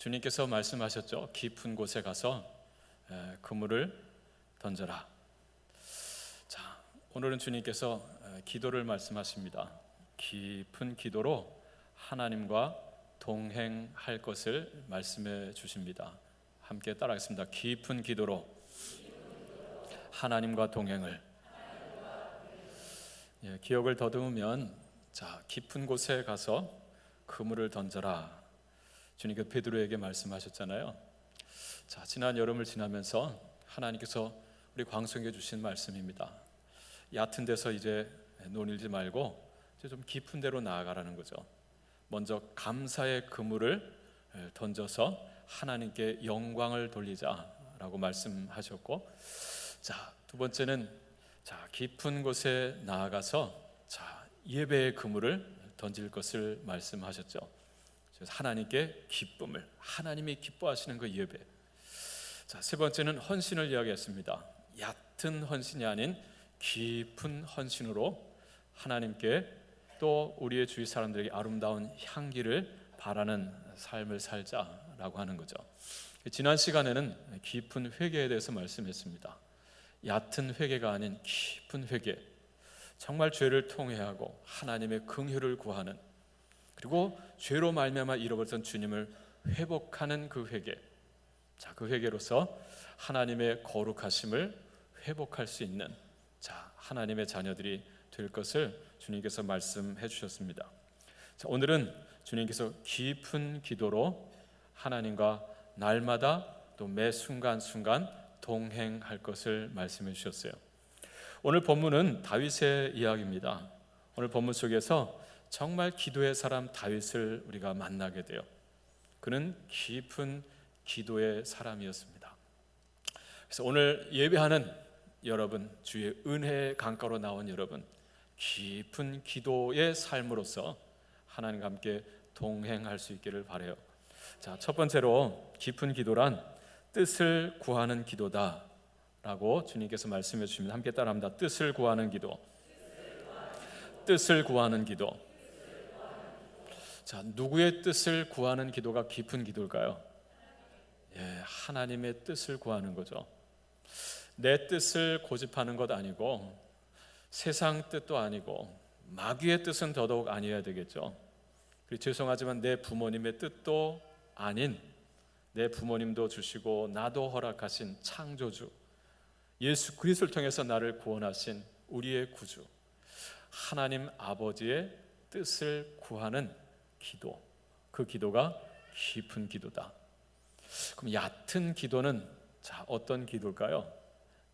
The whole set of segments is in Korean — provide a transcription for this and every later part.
주님께서 말씀하셨죠. 깊은 곳에 가서 그물을 던져라. 자, 오늘은 주님께서 기도를 말씀하십니다. 깊은 기도로 하나님과 동행할 것을 말씀해 주십니다. 함께 따라하겠습니다. 깊은 기도로 하나님과 동행을. 기억을 더듬으면, 자, 깊은 곳에 가서 그물을 던져라. 주님께서 베드로에게 말씀하셨잖아요. 자, 지난 여름을 지나면서 하나님께서 우리 광성에 주신 말씀입니다. 얕은 데서 이제 논일지 말고 이제 좀 깊은 데로 나아가라는 거죠. 먼저 감사의 그물을 던져서 하나님께 영광을 돌리자라고 말씀하셨고, 자, 두 번째는 자, 깊은 곳에 나아가서 자, 예배의 그물을 던질 것을 말씀하셨죠. 그래서 하나님께 기쁨을, 하나님이 기뻐하시는 그 예배. 자, 세 번째는 헌신을 이야기했습니다. 얕은 헌신이 아닌 깊은 헌신으로 하나님께 또 우리의 주위 사람들에게 아름다운 향기를 바라는 삶을 살자라고 하는 거죠. 지난 시간에는 깊은 회개에 대해서 말씀했습니다. 얕은 회개가 아닌 깊은 회개, 정말 죄를 통회하고 하나님의 긍휼을 구하는, 그리고 죄로 말미암아 잃어버렸던 주님을 회복하는 그 회개. 자, 그 회개로서 하나님의 거룩하심을 회복할 수 있는, 자, 하나님의 자녀들이 될 것을 주님께서 말씀해 주셨습니다. 자, 오늘은 주님께서 깊은 기도로 하나님과 날마다 또 매 순간순간 동행할 것을 말씀해 주셨어요. 오늘 본문은 다윗의 이야기입니다. 오늘 본문 속에서 정말 기도의 사람 다윗을 우리가 만나게 돼요. 그는 깊은 기도의 사람이었습니다. 그래서 오늘 예배하는 여러분, 주의 은혜의 강가로 나온 여러분, 깊은 기도의 삶으로서 하나님과 함께 동행할 수 있기를 바라요. 자, 첫 번째로 깊은 기도란 뜻을 구하는 기도다 라고 주님께서 말씀해 주십니다. 함께 따라합니다. 뜻을 구하는 기도. 뜻을 구하는 기도. 자, 누구의 뜻을 구하는 기도가 깊은 기도일까요? 하나님의 뜻을 구하는 거죠. 내 뜻을 고집하는 것 아니고, 세상 뜻도 아니고, 마귀의 뜻은 더더욱 아니어야 되겠죠. 그리고 죄송하지만 내 부모님의 뜻도 아닌, 내 부모님도 주시고 나도 허락하신 창조주 예수 그리스도를 통해서 나를 구원하신 우리의 구주 하나님 아버지의 뜻을 구하는 기도, 그 기도가 깊은 기도다. 그럼 얕은 기도는 자, 어떤 기도일까요?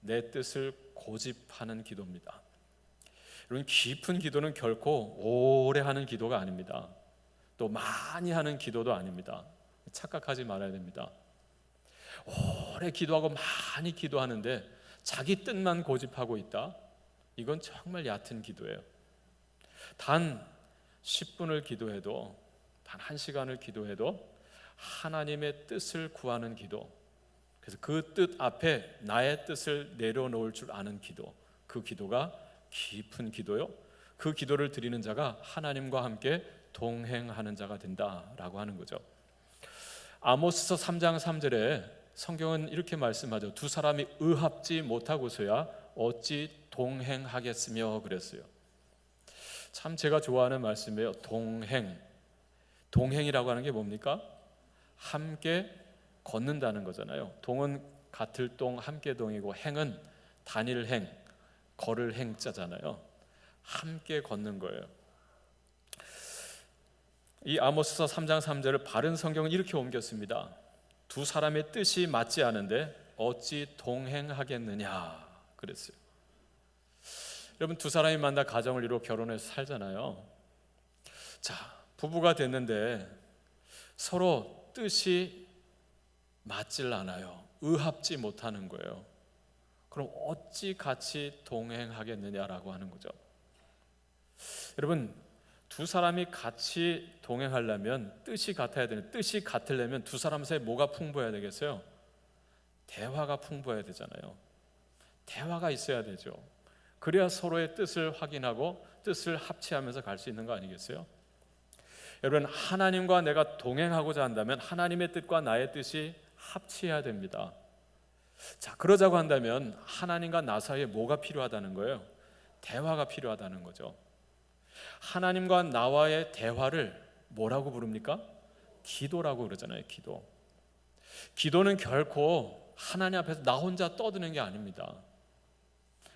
내 뜻을 고집하는 기도입니다. 여러분, 깊은 기도는 결코 오래 하는 기도가 아닙니다. 또 많이 하는 기도도 아닙니다. 착각하지 말아야 됩니다. 오래 기도하고 많이 기도하는데 자기 뜻만 고집하고 있다? 이건 정말 얕은 기도예요. 단 10분을 기도해도, 단 1시간을 기도해도 하나님의 뜻을 구하는 기도, 그래서 그 뜻 앞에 나의 뜻을 내려놓을 줄 아는 기도, 그 기도가 깊은 기도요. 그 기도를 드리는 자가 하나님과 함께 동행하는 자가 된다라고 하는 거죠. 아모스서 3장 3절에 성경은 이렇게 말씀하죠. 두 사람이 의합지 못하고서야 어찌 동행하겠으며 그랬어요. 참 제가 좋아하는 말씀이에요. 동행이라고 하는 게 뭡니까? 함께 걷는다는 거잖아요. 동은 같을 동, 함께 동이고, 행은 단일 행, 걸을 행자잖아요. 함께 걷는 거예요. 이 아모스서 3장 3절을 바른 성경은 이렇게 옮겼습니다. 두 사람의 뜻이 맞지 않은데 어찌 동행하겠느냐 그랬어요. 여러분, 두 사람이 만나 가정을 이루어 결혼해서 살잖아요. 자, 부부가 됐는데 서로 뜻이 맞질 않아요. 의합지 못하는 거예요. 그럼 어찌 같이 동행하겠느냐라고 하는 거죠. 여러분, 두 사람이 같이 동행하려면 뜻이 같아야 되는, 뜻이 같으려면 두 사람 사이에 뭐가 풍부해야 되겠어요? 대화가 풍부해야 되잖아요. 대화가 있어야 되죠. 그래야 서로의 뜻을 확인하고 뜻을 합치하면서 갈 수 있는 거 아니겠어요? 여러분, 하나님과 내가 동행하고자 한다면 하나님의 뜻과 나의 뜻이 합치해야 됩니다. 자, 그러자고 한다면 하나님과 나 사이에 뭐가 필요하다는 거예요? 대화가 필요하다는 거죠. 하나님과 나와의 대화를 뭐라고 부릅니까? 기도라고 그러잖아요. 기도. 기도는 결코 하나님 앞에서 나 혼자 떠드는 게 아닙니다.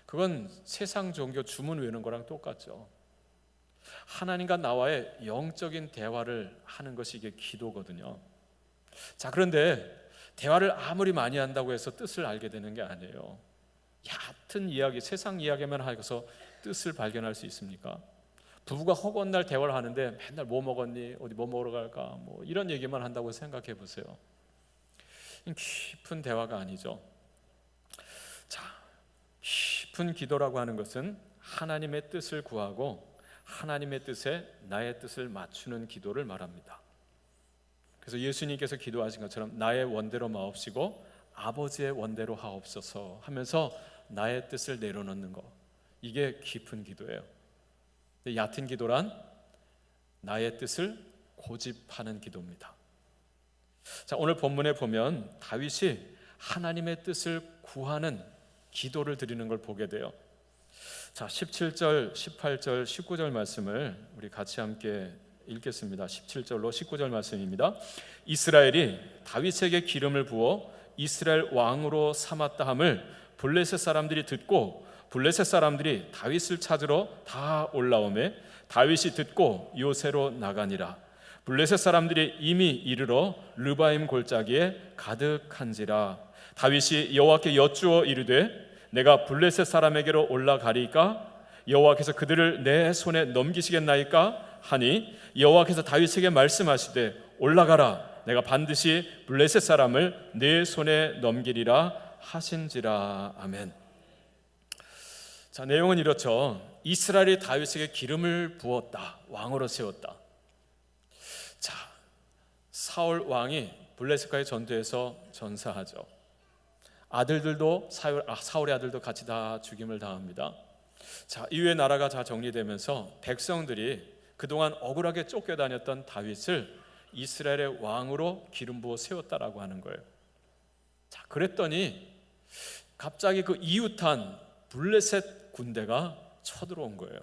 그건 세상 종교 주문 외우는 거랑 똑같죠. 하나님과 나와의 영적인 대화를 하는 것이 이게 기도거든요. 자, 그런데 대화를 아무리 많이 한다고 해서 뜻을 알게 되는 게 아니에요. 얕은 이야기, 세상 이야기만 하고서 뜻을 발견할 수 있습니까? 부부가 허구한 날 대화를 하는데 맨날 뭐 먹었니? 어디 뭐 먹으러 갈까? 뭐 이런 얘기만 한다고 생각해 보세요. 깊은 대화가 아니죠. 자, 깊은 기도라고 하는 것은 하나님의 뜻을 구하고 하나님의 뜻에 나의 뜻을 맞추는 기도를 말합니다. 그래서 예수님께서 기도하신 것처럼 나의 원대로 마옵시고 아버지의 원대로 하옵소서 하면서 나의 뜻을 내려놓는 것, 이게 깊은 기도예요. 얕은 기도란 나의 뜻을 고집하는 기도입니다. 자, 오늘 본문에 보면 다윗이 하나님의 뜻을 구하는 기도를 드리는 걸 보게 돼요. 자, 17절, 18절, 19절 말씀을 우리 같이 함께 읽겠습니다. 17절로 19절 말씀입니다. 이스라엘이 다윗에게 기름을 부어 이스라엘 왕으로 삼았다 함을 블레셋 사람들이 듣고 블레셋 사람들이 다윗을 찾으러 다 올라오매 다윗이 듣고 요새로 나가니라. 블레셋 사람들이 이미 이르러 르바임 골짜기에 가득한지라. 다윗이 여호와께 여쭈어 이르되 내가 블레셋 사람에게로 올라가리까? 여호와께서 그들을 내 손에 넘기시겠나이까? 하니 여호와께서 다윗에게 말씀하시되 올라가라. 내가 반드시 블레셋 사람을 내 손에 넘기리라 하신지라. 아멘. 자, 내용은 이렇죠. 이스라엘이 다윗에게 기름을 부었다. 왕으로 세웠다. 자, 사울 왕이 블레셋과의 전투에서 전사하죠. 아들들도 사울의 아들도 같이 다 죽임을 당합니다. 자, 이후에 나라가 다 정리되면서 백성들이 그동안 억울하게 쫓겨다녔던 다윗을 이스라엘의 왕으로 기름 부어 세웠다라고 하는 거예요. 자, 그랬더니 갑자기 그 이웃한 블레셋 군대가 쳐들어온 거예요.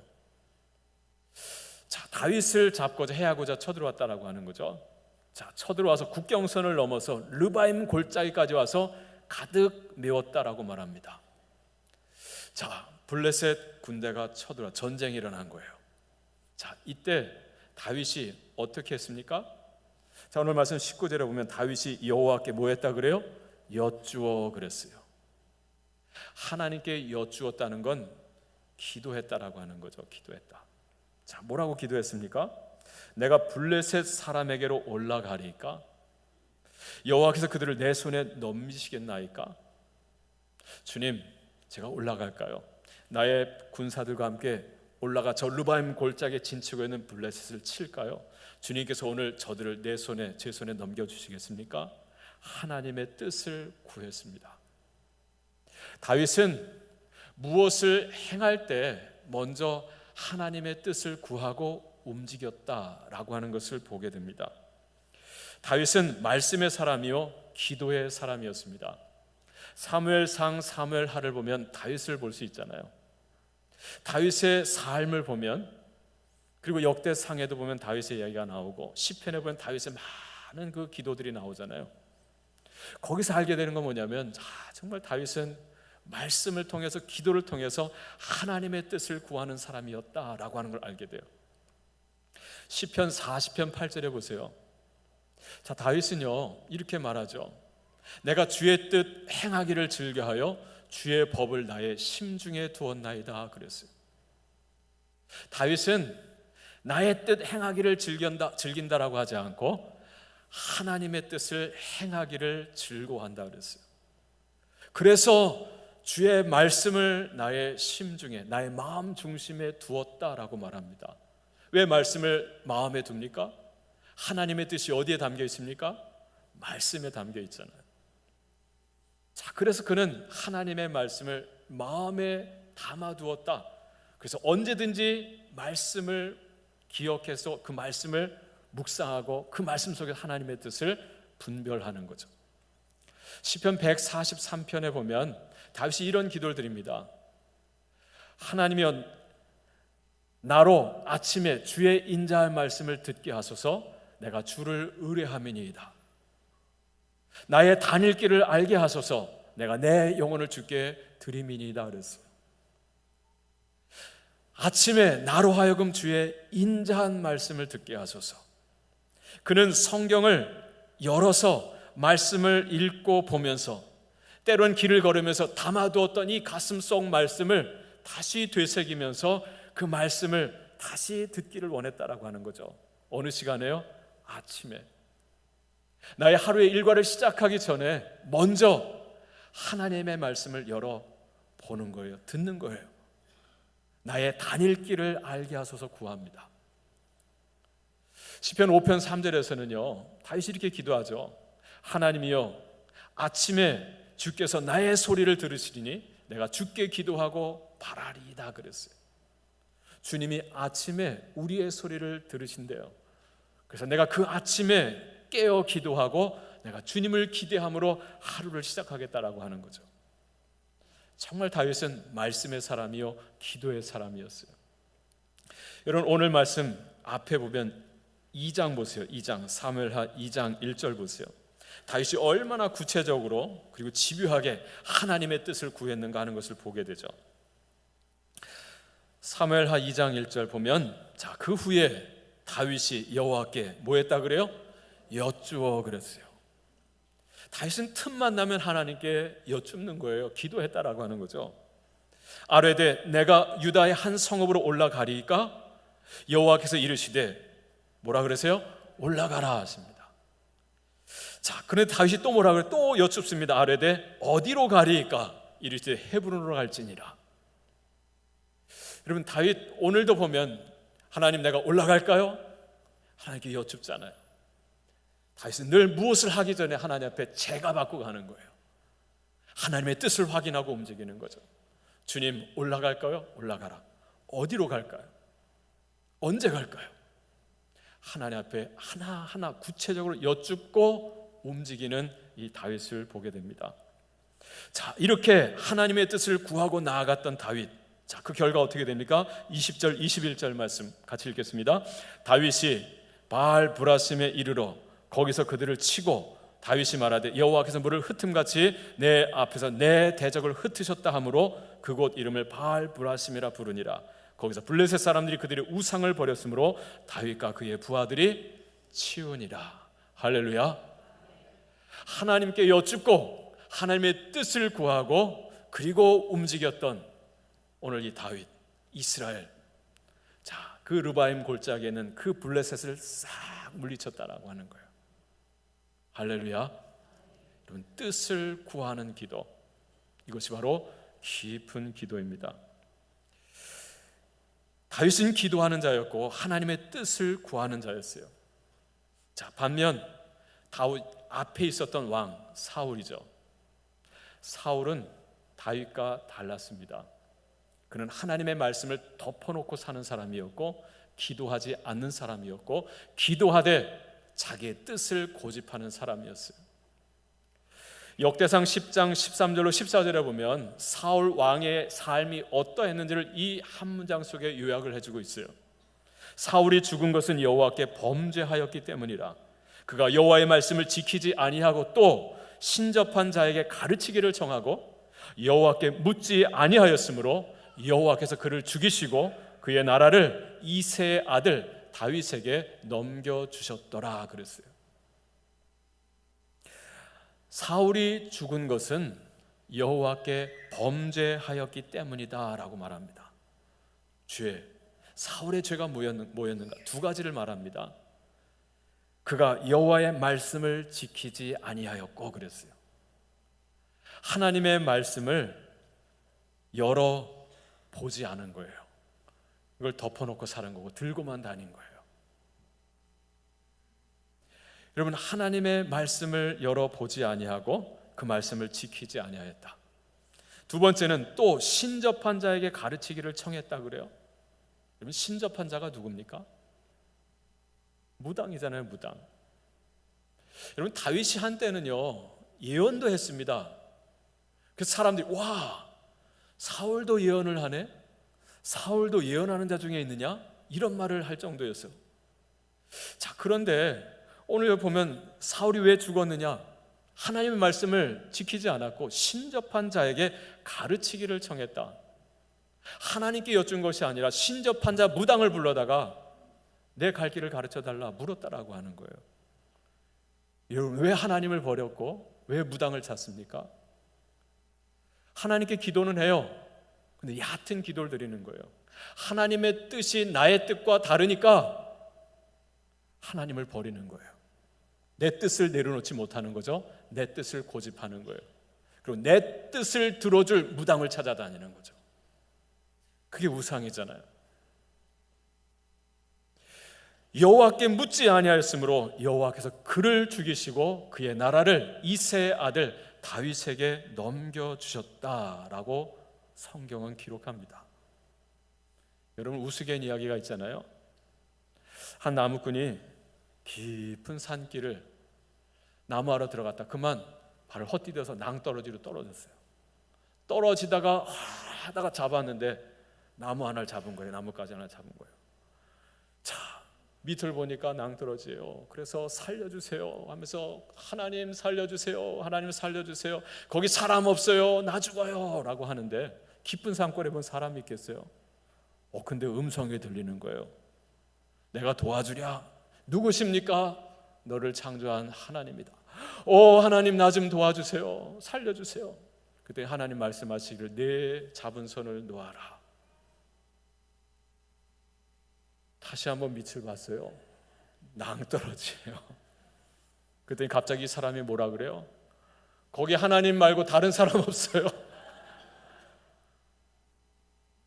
자, 다윗을 잡고자 해하고자 쳐들어왔다라고 하는 거죠. 자, 쳐들어와서 국경선을 넘어서 르바임 골짜기까지 와서 가득 메웠다라고 말합니다. 자, 블레셋 군대가 쳐들어 전쟁이 일어난 거예요. 자, 이때 다윗이 어떻게 했습니까? 자, 오늘 말씀 19절에 보면 다윗이 여호와께 뭐 했다 그래요? 여쭈어 그랬어요. 하나님께 여쭈었다는 건 기도했다라고 하는 거죠. 기도했다. 자, 뭐라고 기도했습니까? 내가 블레셋 사람에게로 올라가리까? 여호와께서 그들을 내 손에 넘기시겠나이까? 주님, 제가 올라갈까요? 나의 군사들과 함께 올라가 저 르바임 골짜기에 진치고 있는 블레셋을 칠까요? 주님께서 오늘 저들을 제 손에 넘겨주시겠습니까? 하나님의 뜻을 구했습니다. 다윗은 무엇을 행할 때 먼저 하나님의 뜻을 구하고 움직였다라고 하는 것을 보게 됩니다. 다윗은 말씀의 사람이요 기도의 사람이었습니다. 사무엘상 사무엘하를 보면 다윗을 볼 수 있잖아요. 다윗의 삶을 보면, 그리고 역대상에도 보면 다윗의 이야기가 나오고 시편에 보면 다윗의 많은 그 기도들이 나오잖아요. 거기서 알게 되는 건 뭐냐면 정말 다윗은 말씀을 통해서, 기도를 통해서 하나님의 뜻을 구하는 사람이었다라고 하는 걸 알게 돼요. 시편 40편 8절에 보세요. 자, 다윗은요 이렇게 말하죠. 내가 주의 뜻 행하기를 즐겨하여 주의 법을 나의 심중에 두었나이다 그랬어요. 다윗은 나의 뜻 행하기를 즐긴다라고 하지 않고 하나님의 뜻을 행하기를 즐거워한다 그랬어요. 그래서 주의 말씀을 나의 심중에, 나의 마음 중심에 두었다라고 말합니다. 왜 말씀을 마음에 둡니까? 하나님의 뜻이 어디에 담겨 있습니까? 말씀에 담겨 있잖아요. 자, 그래서 그는 하나님의 말씀을 마음에 담아두었다. 그래서 언제든지 말씀을 기억해서 그 말씀을 묵상하고 그 말씀 속에 하나님의 뜻을 분별하는 거죠. 시편 143편에 보면 다윗이 이런 기도를 드립니다. 하나님이여, 나로 아침에 주의 인자할 말씀을 듣게 하소서. 내가 주를 의뢰함이니이다. 나의 다닐 길을 알게 하소서. 내가 내 영혼을 주께 드림이니이다 그랬어요. 아침에 나로 하여금 주의 인자한 말씀을 듣게 하소서. 그는 성경을 열어서 말씀을 읽고 보면서 때론 길을 걸으면서 담아두었던 이 가슴 속 말씀을 다시 되새기면서 그 말씀을 다시 듣기를 원했다라고 하는 거죠. 어느 시간에요? 아침에. 나의 하루의 일과를 시작하기 전에 먼저 하나님의 말씀을 열어보는 거예요. 듣는 거예요. 나의 다닐 길을 알게 하소서 구합니다. 시편 5편 3절에서는요 다윗이 이렇게 기도하죠. 하나님이여, 아침에 주께서 나의 소리를 들으시리니 내가 주께 기도하고 바라리이다 그랬어요. 주님이 아침에 우리의 소리를 들으신대요. 그래서 내가 그 아침에 깨어 기도하고 내가 주님을 기대함으로 하루를 시작하겠다라고 하는 거죠. 정말 다윗은 말씀의 사람이요 기도의 사람이었어요. 여러분, 오늘 말씀 앞에 보면 2장 보세요. 2장, 사무엘하 2장 1절 보세요. 다윗이 얼마나 구체적으로 그리고 집요하게 하나님의 뜻을 구했는가 하는 것을 보게 되죠. 사무엘하 2장 1절 보면 자, 그 후에 다윗이 여호와께 뭐 했다 그래요? 여쭈어 그랬어요. 다윗은 틈만 나면 하나님께 여쭙는 거예요. 기도했다라고 하는 거죠. 아뢰되 내가 유다의 한 성읍으로 올라가리이까? 여호와께서 이르시되 뭐라 그러세요? 올라가라 하십니다. 자, 그런데 다윗이 또 뭐라 그래? 또 여쭙습니다. 아뢰되 어디로 가리이까? 이르시되 헤브론으로 갈지니라. 여러분, 다윗 오늘도 보면 하나님 내가 올라갈까요? 하나님께 여쭙잖아요. 다윗은 늘 무엇을 하기 전에 하나님 앞에 제가 받고 가는 거예요. 하나님의 뜻을 확인하고 움직이는 거죠. 주님, 올라갈까요? 올라가라. 어디로 갈까요? 언제 갈까요? 하나님 앞에 하나하나 구체적으로 여쭙고 움직이는 이 다윗을 보게 됩니다. 자, 이렇게 하나님의 뜻을 구하고 나아갔던 다윗. 자, 그 결과 어떻게 됩니까? 20절 21절 말씀 같이 읽겠습니다. 다윗이 바알 브라심에 이르러 거기서 그들을 치고 다윗이 말하되 여호와께서 물을 흩음같이 내 앞에서 내 대적을 흩으셨다 하므로 그곳 이름을 바알 브라심이라 부르니라. 거기서 블레셋 사람들이 그들의 우상을 버렸으므로 다윗과 그의 부하들이 치우니라. 할렐루야. 하나님께 여쭙고 하나님의 뜻을 구하고 그리고 움직였던 오늘 이 다윗, 이스라엘. 자, 그 르바임 골짜기에는 그 블레셋을 싹 물리쳤다라고 하는 거예요. 할렐루야. 여러분, 뜻을 구하는 기도, 이것이 바로 깊은 기도입니다. 다윗은 기도하는 자였고 하나님의 뜻을 구하는 자였어요. 자, 반면 다윗 앞에 있었던 왕 사울이죠. 사울은 다윗과 달랐습니다. 그는 하나님의 말씀을 덮어놓고 사는 사람이었고 기도하지 않는 사람이었고 기도하되 자기의 뜻을 고집하는 사람이었어요. 역대상 10장 13절로 14절에 보면 사울 왕의 삶이 어떠했는지를 이 한 문장 속에 요약을 해주고 있어요. 사울이 죽은 것은 여호와께 범죄하였기 때문이라. 그가 여호와의 말씀을 지키지 아니하고 또 신접한 자에게 가르치기를 정하고 여호와께 묻지 아니하였으므로 여호와께서 그를 죽이시고 그의 나라를 이새의 아들 다윗에게 넘겨주셨더라 그랬어요. 사울이 죽은 것은 여호와께 범죄하였기 때문이다 라고 말합니다. 죄, 사울의 죄가 뭐였는가? 두 가지를 말합니다. 그가 여호와의 말씀을 지키지 아니하였고 그랬어요. 하나님의 말씀을 열어보지 않은 거예요. 이걸 덮어놓고 사는 거고 들고만 다닌 거예요. 여러분, 하나님의 말씀을 열어보지 아니하고 그 말씀을 지키지 아니하였다. 두 번째는 또 신접한 자에게 가르치기를 청했다 그래요. 여러분, 신접한 자가 누굽니까? 무당이잖아요, 무당. 여러분, 다윗이 한때는요 예언도 했습니다. 그 사람들이 와, 사울도 예언을 하네? 사울도 예언하는 자 중에 있느냐? 이런 말을 할 정도였어요. 자, 그런데 오늘 보면 사울이 왜 죽었느냐? 하나님의 말씀을 지키지 않았고 신접한 자에게 가르치기를 청했다. 하나님께 여쭌 것이 아니라 신접한 자 무당을 불러다가 내 갈 길을 가르쳐달라 물었다라고 하는 거예요. 여러분, 왜 하나님을 버렸고 왜 무당을 찾습니까? 하나님께 기도는 해요. 근데 얕은 기도를 드리는 거예요. 하나님의 뜻이 나의 뜻과 다르니까 하나님을 버리는 거예요. 내 뜻을 내려놓지 못하는 거죠. 내 뜻을 고집하는 거예요. 그리고 내 뜻을 들어줄 무당을 찾아다니는 거죠. 그게 우상이잖아요. 여호와께 묻지 아니하였으므로 여호와께서 그를 죽이시고 그의 나라를 이새의 아들 다윗에게 넘겨주셨다라고 성경은 기록합니다. 여러분, 우스갯 이야기가 있잖아요. 한 나무꾼이 깊은 산길을 나무하러 들어갔다 그만 발을 헛디뎌서 낭떠러지로 떨어졌어요. 떨어지다가 하다가 잡았는데 나무 하나를 잡은 거예요. 나뭇가지 하나 잡은 거예요. 자, 밑을 보니까 낭떠러지예요. 그래서 살려주세요 하면서 하나님 살려주세요, 하나님 살려주세요, 거기 사람 없어요, 나 죽어요 라고 하는데 깊은 산골에 본 사람이 있겠어요? 근데 음성이 들리는 거예요. 내가 도와주랴. 누구십니까? 너를 창조한 하나님이다. 하나님, 나 좀 도와주세요, 살려주세요. 그때 하나님 말씀하시기를 내 잡은 손을 놓아라. 다시 한번 밑을 봤어요. 낭떠러지예요. 그랬더니 갑자기 사람이 뭐라 그래요? 거기 하나님 말고 다른 사람 없어요.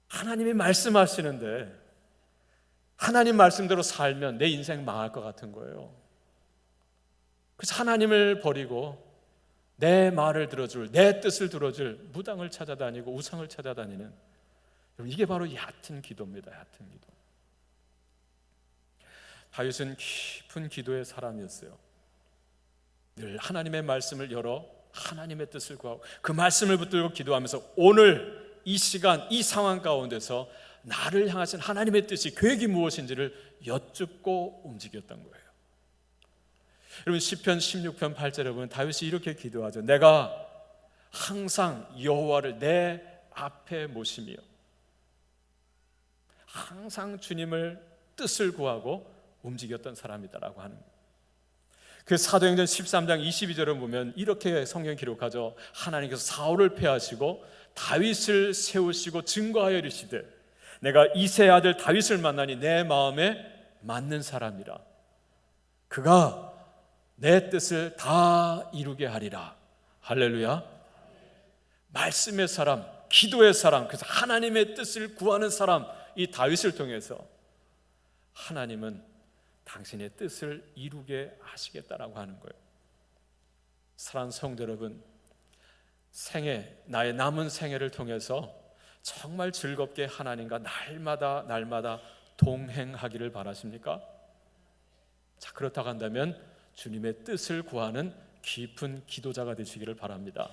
하나님이 말씀하시는데 하나님 말씀대로 살면 내 인생 망할 것 같은 거예요. 그래서 하나님을 버리고 내 말을 들어줄, 내 뜻을 들어줄 무당을 찾아다니고 우상을 찾아다니는, 이게 바로 얕은 기도입니다. 얕은 기도. 다윗은 깊은 기도의 사람이었어요. 늘 하나님의 말씀을 열어 하나님의 뜻을 구하고 그 말씀을 붙들고 기도하면서 오늘 이 시간, 이 상황 가운데서 나를 향하신 하나님의 뜻이, 계획이 무엇인지를 여쭙고 움직였던 거예요. 여러분, 시편 16편 8절에 보면 다윗이 이렇게 기도하죠. 내가 항상 여호와를 내 앞에 모시며, 항상 주님을 뜻을 구하고 움직였던 사람이다라고 하는 거예요. 그 사도행전 13장 22절을 보면 이렇게 성경이 기록하죠. 하나님께서 사울을 패하시고 다윗을 세우시고 증거하여 이르시되 내가 이새의 아들 다윗을 만나니 내 마음에 맞는 사람이라. 그가 내 뜻을 다 이루게 하리라. 할렐루야. 말씀의 사람, 기도의 사람, 그래서 하나님의 뜻을 구하는 사람, 이 다윗을 통해서 하나님은 당신의 뜻을 이루게 하시겠다라고 하는 거예요. 사랑하는 성도 여러분, 나의 남은 생애를 통해서 정말 즐겁게 하나님과 날마다 동행하기를 바라십니까? 자, 그렇다고 한다면 주님의 뜻을 구하는 깊은 기도자가 되시기를 바랍니다.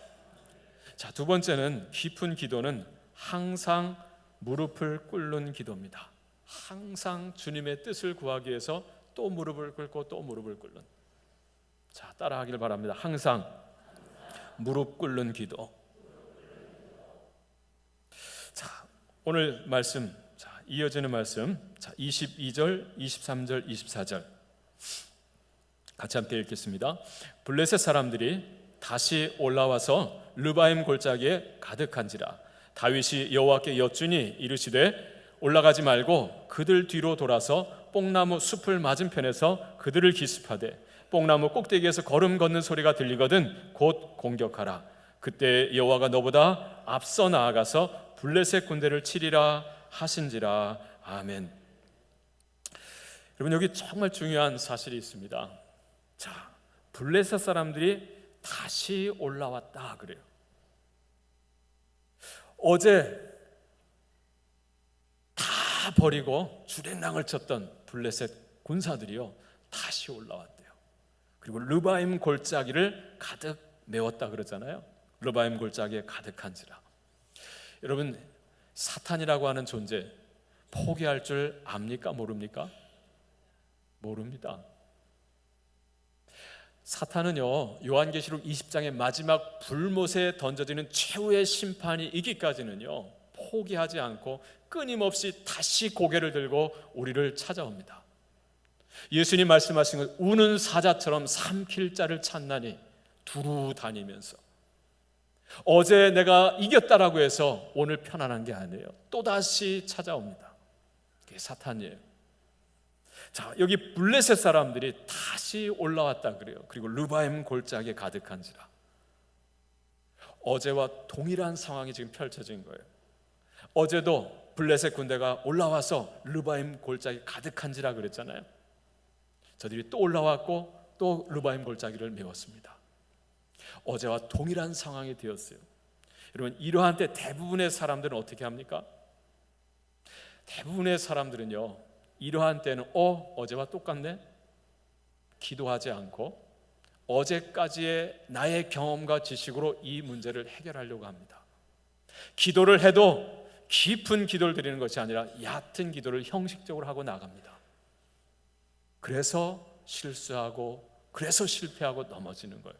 자, 두 번째는, 깊은 기도는 항상 무릎을 꿇는 기도입니다. 항상 주님의 뜻을 구하기 위해서 또 무릎을 꿇고 또 무릎을 꿇는. 자, 따라하기를 바랍니다. 항상 무릎 꿇는 기도. 자, 오늘 말씀, 자, 이어지는 말씀, 자, 22절, 23절, 24절 같이 함께 읽겠습니다. 블레셋 사람들이 다시 올라와서 르바임 골짜기에 가득한지라. 다윗이 여호와께 여쭈니 이르시되 올라가지 말고 그들 뒤로 돌아서 뽕나무 숲을 맞은편에서 그들을 기습하되 뽕나무 꼭대기에서 걸음 걷는 소리가 들리거든 곧 공격하라. 그때 여호와가 너보다 앞서 나아가서 블레셋 군대를 치리라 하신지라. 아멘. 여러분, 여기 정말 중요한 사실이 있습니다. 자, 블레셋 사람들이 다시 올라왔다 그래요. 어제 다 버리고 주랭랑을 쳤던 블레셋 군사들이요, 다시 올라왔대요. 그리고 르바임 골짜기를 가득 메웠다 그러잖아요. 르바임 골짜기에 가득한지라. 여러분, 사탄이라고 하는 존재 포기할 줄 압니까? 모릅니까? 모릅니다. 사탄은요, 요한계시록 20장의 마지막 불못에 던져지는 최후의 심판이 이기까지는요 포기하지 않고 끊임없이 다시 고개를 들고 우리를 찾아옵니다. 예수님 말씀하신 것, 우는 사자처럼 삼킬 자를 찾나니 두루 다니면서, 어제 내가 이겼다라고 해서 오늘 편안한 게 아니에요. 또다시 찾아옵니다. 그게 사탄이에요. 자, 여기 블레셋 사람들이 다시 올라왔다 그래요. 그리고 르바임 골짜기에 가득한지라. 어제와 동일한 상황이 지금 펼쳐진 거예요. 어제도 블레셋 군대가 올라와서 르바임 골짜기 가득한지라 그랬잖아요. 저들이 또 올라왔고 또 르바임 골짜기를 메웠습니다. 어제와 동일한 상황이 되었어요. 여러분, 이러한 때 대부분의 사람들은 어떻게 합니까? 대부분의 사람들은요, 이러한 때는 어제와 똑같네? 기도하지 않고 어제까지의 나의 경험과 지식으로 이 문제를 해결하려고 합니다. 기도를 해도 깊은 기도를 드리는 것이 아니라 얕은 기도를 형식적으로 하고 나갑니다. 그래서 실수하고, 그래서 실패하고 넘어지는 거예요.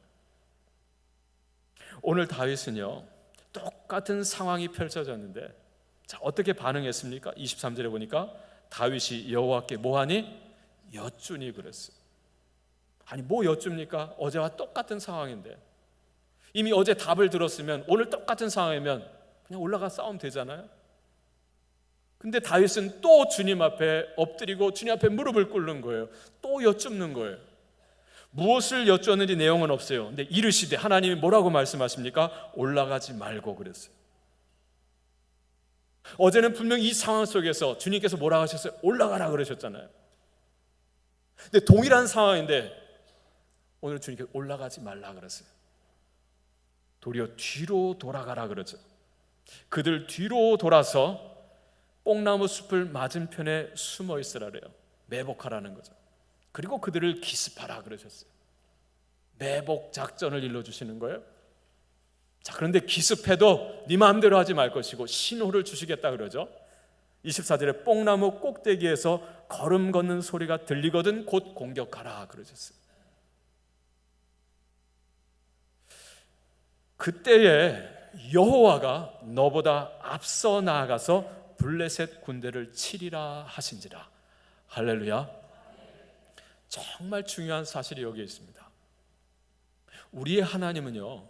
오늘 다윗은요, 똑같은 상황이 펼쳐졌는데, 자, 어떻게 반응했습니까? 23절에 보니까 다윗이 여호와께 뭐하니? 여쭈니 그랬어요. 아니, 뭐 여쭙니까? 어제와 똑같은 상황인데, 이미 어제 답을 들었으면 오늘 똑같은 상황이면 그냥 올라가 싸우면 되잖아요. 근데 다윗은 또 주님 앞에 엎드리고 주님 앞에 무릎을 꿇는 거예요. 또 여쭙는 거예요. 무엇을 여쭈었는지 내용은 없어요. 근데 이르시되, 하나님이 뭐라고 말씀하십니까? 올라가지 말고 그랬어요. 어제는 분명히 이 상황 속에서 주님께서 뭐라고 하셨어요? 올라가라 그러셨잖아요. 근데 동일한 상황인데 오늘 주님께서 올라가지 말라 그랬어요. 도리어 뒤로 돌아가라 그러죠. 그들 뒤로 돌아서 뽕나무 숲을 맞은편에 숨어 있으라래요. 매복하라는 거죠. 그리고 그들을 기습하라 그러셨어요. 매복 작전을 일러주시는 거예요. 자, 그런데 기습해도 네 마음대로 하지 말 것이고 신호를 주시겠다 그러죠. 24절에 뽕나무 꼭대기에서 걸음 걷는 소리가 들리거든 곧 공격하라 그러셨어요. 그때에 여호와가 너보다 앞서 나아가서 블레셋 군대를 치리라 하신지라. 할렐루야. 정말 중요한 사실이 여기에 있습니다. 우리의 하나님은요,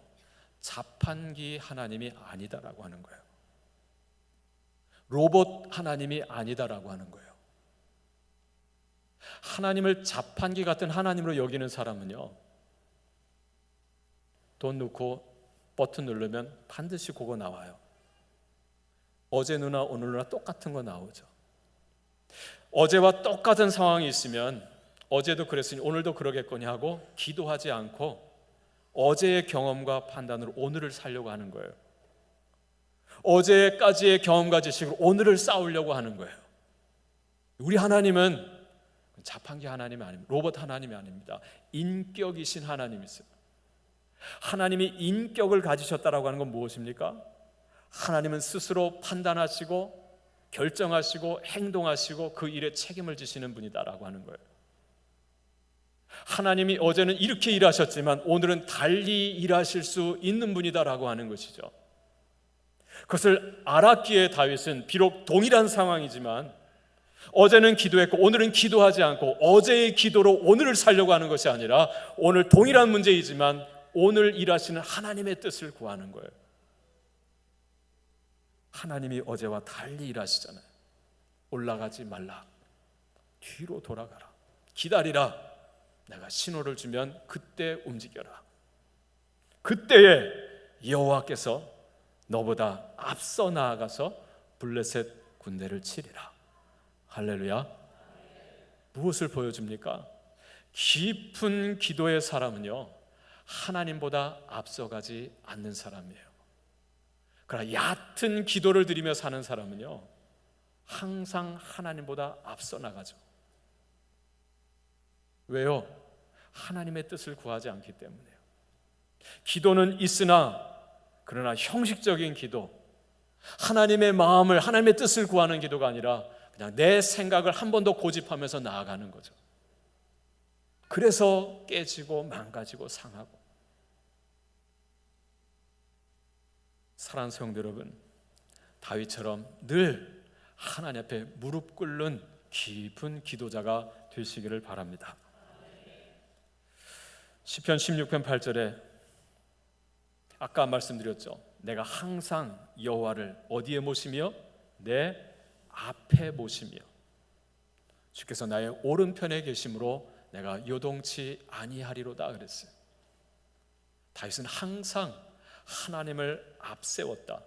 자판기 하나님이 아니다라고 하는 거예요. 로봇 하나님이 아니다라고 하는 거예요. 하나님을 자판기 같은 하나님으로 여기는 사람은요, 돈 넣고 버튼 누르면 반드시 그거 나와요. 어제 누나 오늘 누나 똑같은 거 나오죠. 어제와 똑같은 상황이 있으면 어제도 그랬으니 오늘도 그러겠거니 하고 기도하지 않고 어제의 경험과 판단으로 오늘을 살려고 하는 거예요. 어제까지의 경험과 지식으로 오늘을 싸우려고 하는 거예요. 우리 하나님은 자판기 하나님이 아닙니다. 로봇 하나님이 아닙니다. 인격이신 하나님이세요. 하나님이 인격을 가지셨다라고 하는 건 무엇입니까? 하나님은 스스로 판단하시고 결정하시고 행동하시고 그 일에 책임을 지시는 분이다라고 하는 거예요. 하나님이 어제는 이렇게 일하셨지만 오늘은 달리 일하실 수 있는 분이다라고 하는 것이죠. 그것을 알았기에 다윗은 비록 동일한 상황이지만 어제는 기도했고 오늘은 기도하지 않고 어제의 기도로 오늘을 살려고 하는 것이 아니라 오늘 동일한 문제이지만 오늘 일하시는 하나님의 뜻을 구하는 거예요. 하나님이 어제와 달리 일하시잖아요. 올라가지 말라. 뒤로 돌아가라. 기다리라. 내가 신호를 주면 그때 움직여라. 그때에 여호와께서 너보다 앞서 나아가서 블레셋 군대를 치리라. 할렐루야. 무엇을 보여줍니까? 깊은 기도의 사람은요, 하나님보다 앞서가지 않는 사람이에요. 그러나 얕은 기도를 드리며 사는 사람은요, 항상 하나님보다 앞서 나가죠. 왜요? 하나님의 뜻을 구하지 않기 때문에요. 기도는 있으나 그러나 형식적인 기도, 하나님의 마음을, 하나님의 뜻을 구하는 기도가 아니라 그냥 내 생각을 한 번 더 고집하면서 나아가는 거죠. 그래서 깨지고 망가지고 상하고. 사랑하는 성도 여러분, 다윗처럼 늘 하나님 앞에 무릎 꿇는 깊은 기도자가 되시기를 바랍니다. 시편 16편 8절에 아까 말씀드렸죠. 내가 항상 여호와를 어디에 모시며? 내 앞에 모시며 주께서 나의 오른편에 계심으로 내가 요동치 아니하리로다 그랬어요. 다윗은 항상 하나님을 앞세웠다.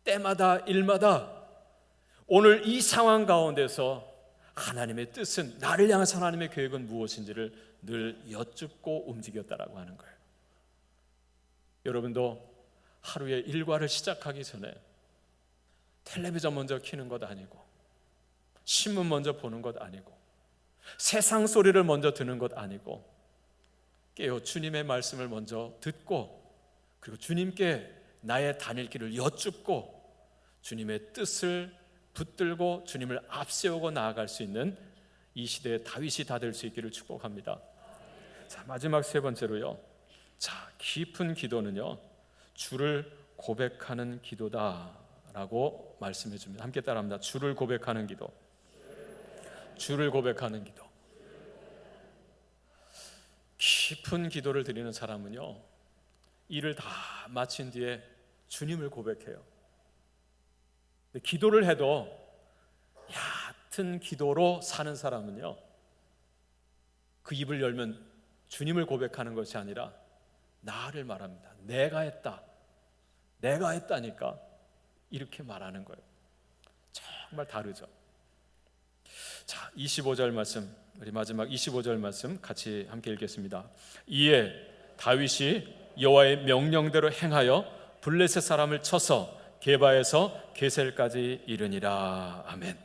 때마다 일마다 오늘 이 상황 가운데서 하나님의 뜻은, 나를 향한 하나님의 계획은 무엇인지를 늘 여쭙고 움직였다라고 하는 거예요. 여러분도 하루의 일과를 시작하기 전에 텔레비전 먼저 켜는 것 아니고, 신문 먼저 보는 것 아니고, 세상 소리를 먼저 듣는 것 아니고, 깨어 주님의 말씀을 먼저 듣고, 그리고 주님께 나의 다닐 길을 여쭙고 주님의 뜻을 붙들고 주님을 앞세우고 나아갈 수 있는 이 시대의 다윗이 다 될 수 있기를 축복합니다. 자, 마지막 세 번째로요. 자, 깊은 기도는요, 주를 고백하는 기도다라고 말씀해 줍니다. 함께 따라합니다. 주를 고백하는 기도. 주를 고백하는 기도. 깊은 기도를 드리는 사람은요, 일을 다 마친 뒤에 주님을 고백해요. 근데 기도를 해도 얕은 기도로 사는 사람은요, 그 입을 열면 주님을 고백하는 것이 아니라 나를 말합니다. 내가 했다, 내가 했다니까, 이렇게 말하는 거예요. 정말 다르죠. 자, 25절 말씀, 우리 마지막 25절 말씀 같이 함께 읽겠습니다. 이에 다윗이 여호와의 명령대로 행하여 블레셋 사람을 쳐서 게바에서 게셀까지 이르니라. 아멘.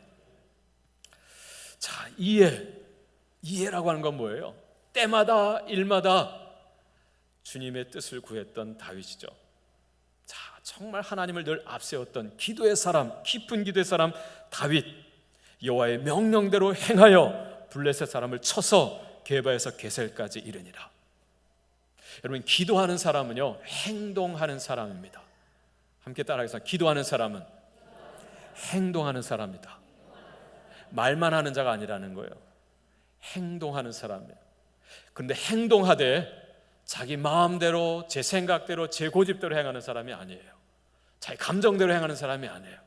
자, 이해라고 하는 건 뭐예요? 때마다 일마다 주님의 뜻을 구했던 다윗이죠. 자, 정말 하나님을 늘 앞세웠던 기도의 사람, 깊은 기도의 사람 다윗. 여호와의 명령대로 행하여 블레셋 사람을 쳐서 게바에서 게셀까지 이르니라. 여러분, 기도하는 사람은요, 행동하는 사람입니다. 함께 따라하겠습니다. 기도하는 사람은 행동하는 사람이다. 말만 하는 자가 아니라는 거예요. 행동하는 사람이에요. 그런데 행동하되 자기 마음대로, 제 생각대로, 제 고집대로 행하는 사람이 아니에요. 자기 감정대로 행하는 사람이 아니에요.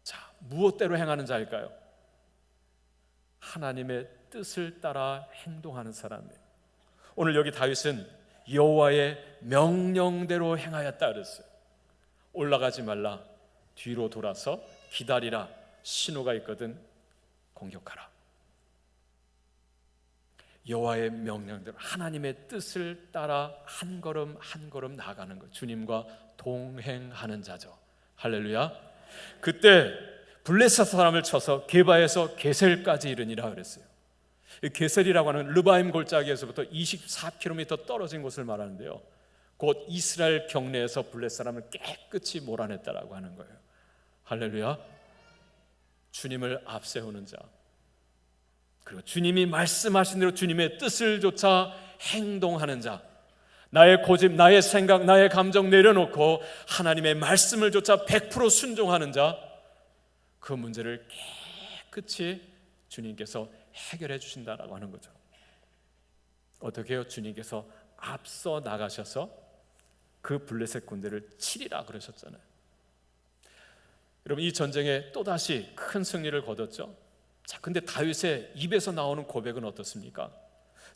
자, 무엇대로 행하는 자일까요? 하나님의 뜻을 따라 행동하는 사람이에요. 오늘 여기 다윗은 여호와의 명령대로 행하였다 그랬어요. 올라가지 말라, 뒤로 돌아서 기다리라, 신호가 있거든 공격하라. 여호와의 명령대로 하나님의 뜻을 따라 한 걸음 한 걸음 나아가는 것, 주님과 동행하는 자죠. 할렐루야. 그때 블레셋 사람을 쳐서 게바에서 게셀까지 이르니라 그랬어요. 게셀이라고 하는 르바임 골짜기에서부터 24km 떨어진 곳을 말하는데요, 곧 이스라엘 경내에서 블레셋 사람을 깨끗이 몰아냈다라고 하는 거예요. 할렐루야. 주님을 앞세우는 자, 그리고 주님이 말씀하신 대로 주님의 뜻을 좇아 행동하는 자, 나의 고집, 나의 생각, 나의 감정 내려놓고 하나님의 말씀을 좇아 100% 순종하는 자, 그 문제를 깨끗이 주님께서 해결해 주신다라고 하는 거죠. 어떻게 해요? 주님께서 앞서 나가셔서 그 블레셋 군대를 치리라 그러셨잖아요. 여러분, 이 전쟁에 또다시 큰 승리를 거뒀죠. 자, 근데 다윗의 입에서 나오는 고백은 어떻습니까?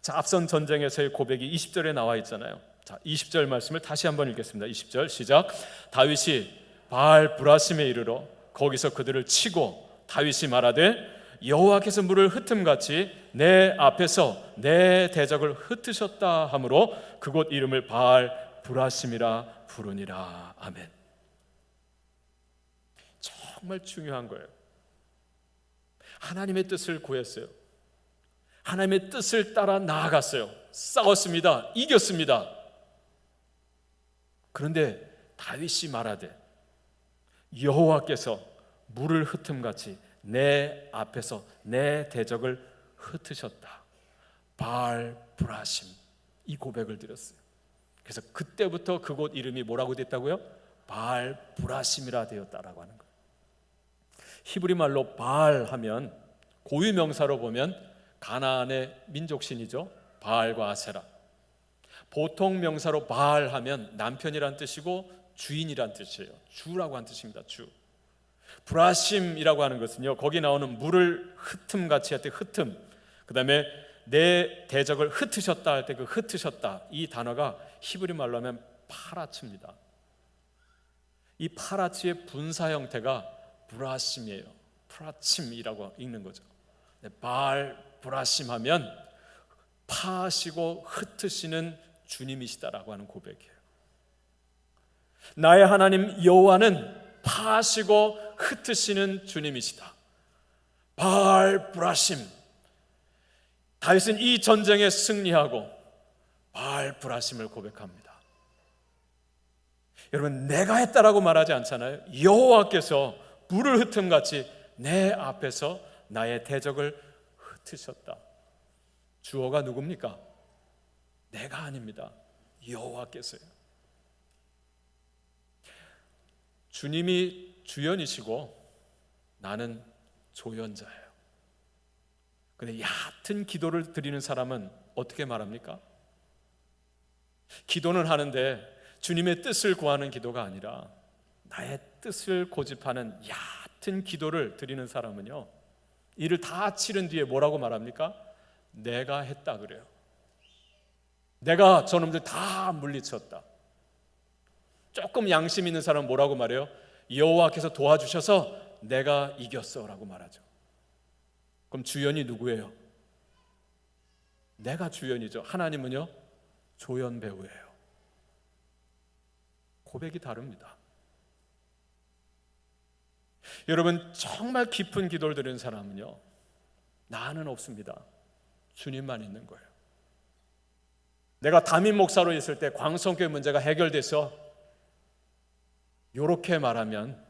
자, 앞선 전쟁에서의 고백이 20절에 나와 있잖아요. 자, 20절 말씀을 다시 한번 읽겠습니다. 20절 시작. 다윗이 바알 브라심에 이르러 거기서 그들을 치고 다윗이 말하되 여호와께서 물을 흩음같이 내 앞에서 내 대적을 흩으셨다 하므로 그곳 이름을 바알 브라심이라 부르니라. 아멘. 정말 중요한 거예요. 하나님의 뜻을 구했어요. 하나님의 뜻을 따라 나아갔어요. 싸웠습니다. 이겼습니다. 그런데 다윗이 말하되 여호와께서 물을 흩음같이 내 앞에서 내 대적을 흩으셨다. 바알 브라심, 이 고백을 드렸어요. 그래서 그때부터 그곳 이름이 뭐라고 됐다고요? 바알 브라심이라 되었다라고 하는 거예요. 히브리 말로 바알 하면 고유 명사로 보면 가나안의 민족신이죠. 바알과 아세라. 보통 명사로 바알 하면 남편이란 뜻이고 주인이란 뜻이에요. 주라고 하는 뜻입니다. 주. 브라심이라고 하는 것은요, 거기 나오는 물을 흩음같이 할 때 흩음, 그 다음에 내 대적을 흩으셨다 할 때 그 흩으셨다, 이 단어가 히브리 말로 하면 파라츠입니다. 이 파라츠의 분사 형태가 브라심이에요. 프라침이라고 읽는 거죠. 바알 브라심 하면 파시고 흩으시는 주님이시다라고 하는 고백이에요. 나의 하나님 여호와는 파시고 흩으시는 주님이시다. 바알 브라심. 다윗은 이 전쟁에 승리하고 바알 브라심을 고백합니다. 여러분, 내가 했다라고 말하지 않잖아요. 여호와께서 물을 흩음같이 내 앞에서 나의 대적을 흩으셨다. 주어가 누굽니까? 내가 아닙니다. 여호와께서요. 주님이 주연이시고 나는 조연자예요. 근데 얕은 기도를 드리는 사람은 어떻게 말합니까? 기도는 하는데 주님의 뜻을 구하는 기도가 아니라 나의 뜻을 고집하는 얕은 기도를 드리는 사람은요, 이를 다 치른 뒤에 뭐라고 말합니까? 내가 했다 그래요. 내가 저놈들 다 물리쳤다. 조금 양심 있는 사람은 뭐라고 말해요? 여호와께서 도와주셔서 내가 이겼어 라고 말하죠. 그럼 주연이 누구예요? 내가 주연이죠. 하나님은요, 조연 배우예요. 고백이 다릅니다. 여러분, 정말 깊은 기도를 드리는 사람은요, 나는 없습니다. 주님만 있는 거예요. 내가 담임 목사로 있을 때 광성교회 문제가 해결돼서 이렇게 말하면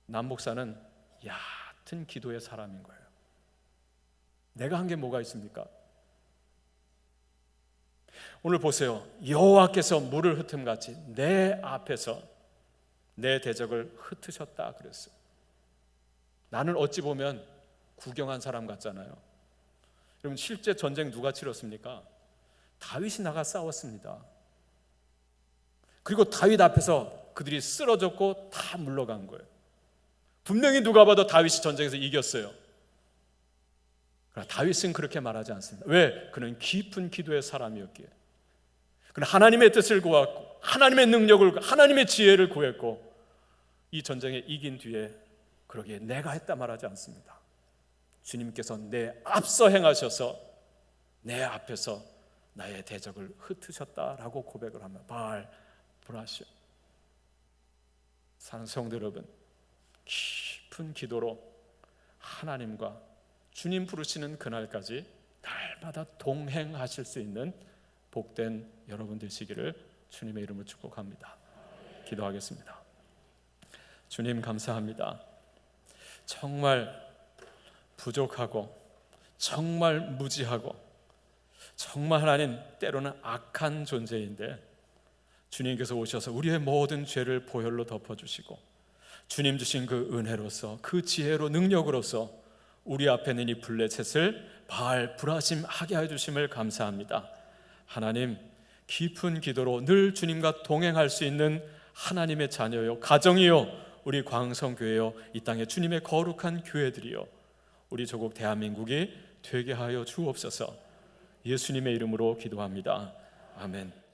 남 목사는 얕은 기도의 사람인 거예요. 내가 한 게 뭐가 있습니까? 오늘 보세요. 여호와께서 물을 흩음같이 내 앞에서 내 대적을 흩으셨다 그랬어요. 나는 어찌 보면 구경한 사람 같잖아요. 여러분, 실제 전쟁 누가 치렀습니까? 다윗이 나가 싸웠습니다. 그리고 다윗 앞에서 그들이 쓰러졌고 다 물러간 거예요. 분명히 누가 봐도 다윗이 전쟁에서 이겼어요. 그러나 다윗은 그렇게 말하지 않습니다. 왜? 그는 깊은 기도의 사람이었기에. 그는 하나님의 뜻을 구했고 하나님의 능력을, 하나님의 지혜를 구했고 이 전쟁에 이긴 뒤에 그러기에 내가 했다 말하지 않습니다. 주님께서 내 앞서 행하셔서 내 앞에서 나의 대적을 흩으셨다라고 고백을 하며 바알 브라심. 사랑하는 성도 여러분, 깊은 기도로 하나님과 주님 부르시는 그날까지 날마다 동행하실 수 있는 복된 여러분 되시기를 주님의 이름으로 축복합니다. 기도하겠습니다. 주님, 감사합니다. 정말 부족하고 정말 무지하고 정말 하나님 때로는 악한 존재인데 주님께서 오셔서 우리의 모든 죄를 보혈로 덮어주시고 주님 주신 그 은혜로서 그 지혜로 능력으로서 우리 앞에 있는 이 블레셋을 바알 브라심 하게 해주심을 감사합니다. 하나님, 깊은 기도로 늘 주님과 동행할 수 있는 하나님의 자녀요, 가정이요, 우리 광성교회요, 이 땅에 주님의 거룩한 교회들이요, 우리 조국 대한민국이 되게 하여 주옵소서. 예수님의 이름으로 기도합니다. 아멘.